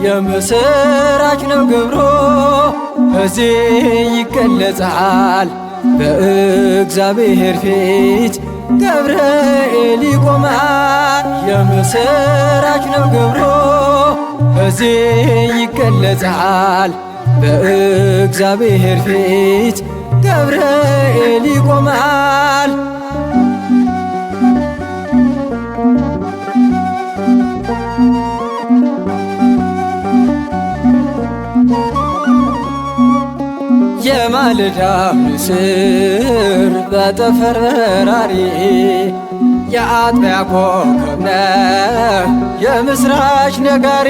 የምስራች ነው ግብሩ እዚህ ይገለጻል። በእግዚአብሔር ፊት ገብርኤል ይቆማል። የምስራች ነው ግብሩ እዚህ ይገለጻል። በእግዚአብሔር ፊት ገብርኤል ይቆማል። የማለዳው ንስር በጠፈር በራሪ የአጥቢያ ኮከብ ነህ የምስራች ነጋሪ።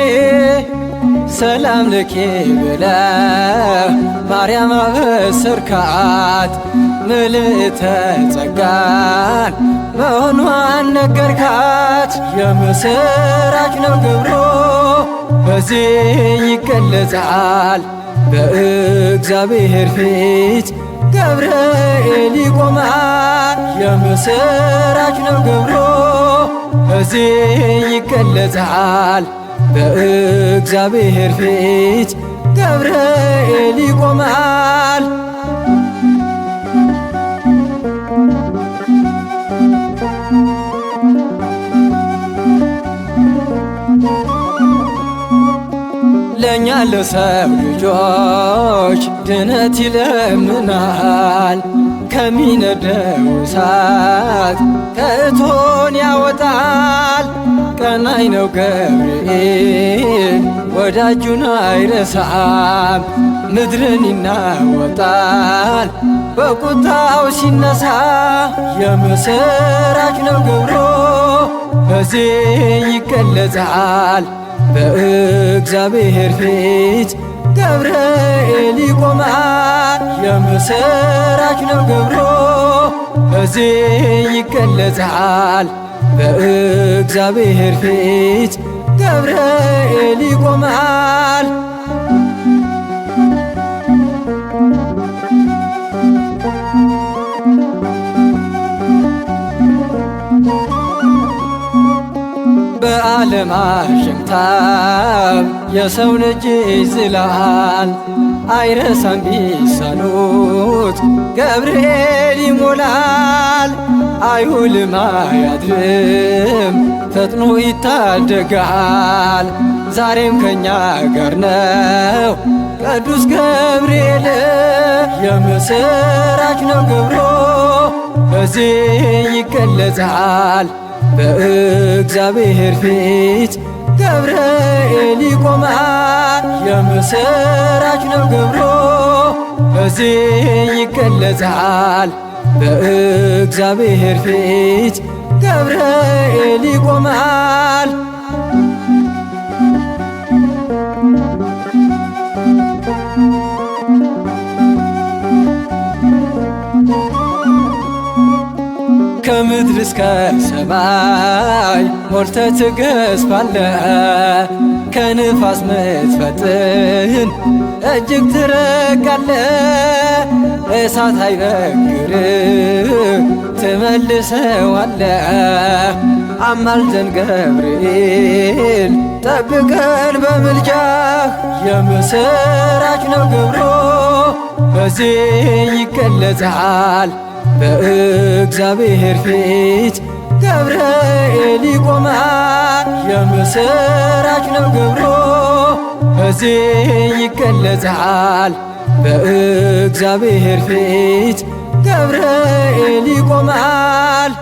ሰላም ለኪ ብለህ ማርያም አበሰርካት ምልዕተ ጸጋን መሆኗን ነገርካት። የምስራች ነው ግብሩ በዚህ ይገለጻል። በእግዚአብሔር ፊት ገብርኤል ይቆማል። የምስራች ነው ግብሩ እዚህ ይገለጻል። በእግዚአብሔር ፊት ገብርኤል ይቆማል። ለእኛ ለሰው ልጆች ድነት ይለምናል። ከሚነደው እሳት ከእቶን ያወጣል። ቀናይ ነው ገብርኤል ወዳጁን አይረሳም። ምድርን ይናወጣል በቁጣው ሲነሳ። የምስራች ነው ግብሩ በዚህ ይገለጻል። በእግዚአብሔር ፊት ገብርኤል ይቆማል። የምስራች ነው ግብሩ በዚህ ይገለጻል። በእግዚአብሔር ፊት ገብርኤል ይቆማል። በዓለም አሸንታብ የሰው ልጅ ይዝላል። አይረሳም ቢሳኑት ገብርኤል ይሞላል። አይውልም አያድርም ፈጥኖ ይታደጋል። ዛሬም ከኛ ጋር ነው ቅዱስ ገብርኤል። የምስራች ነው ግብሩ በዚህ ይገለጻል። በእግዚአብሔር ፊት ገብርኤል ይቆማል። የምስራች ነው ግብሩ በዚህ ይገለጻል። በእግዚአብሔር ፊት ገብርኤል ይቆማል። ከምድር እስከ ሰማይ ሞልተህ ትገዝፋለህ። ከንፋስ ምትፈጥን እጅግ ትረቃለህ። እሳት አይበግርህ ትመልሰዋለህ። አማልደን ገብርኤል ጠብቀን በምልጃህ። የምስራች ነው ግብሩ በዚህ ይገለጻል። በእግዚአብሔር ፊት ገብርኤል ይቆማል። የምስራች ነው ግብሩ በዚህ ይገለጻል። በእግዚአብሔር ፊት ገብርኤል ይቆማል።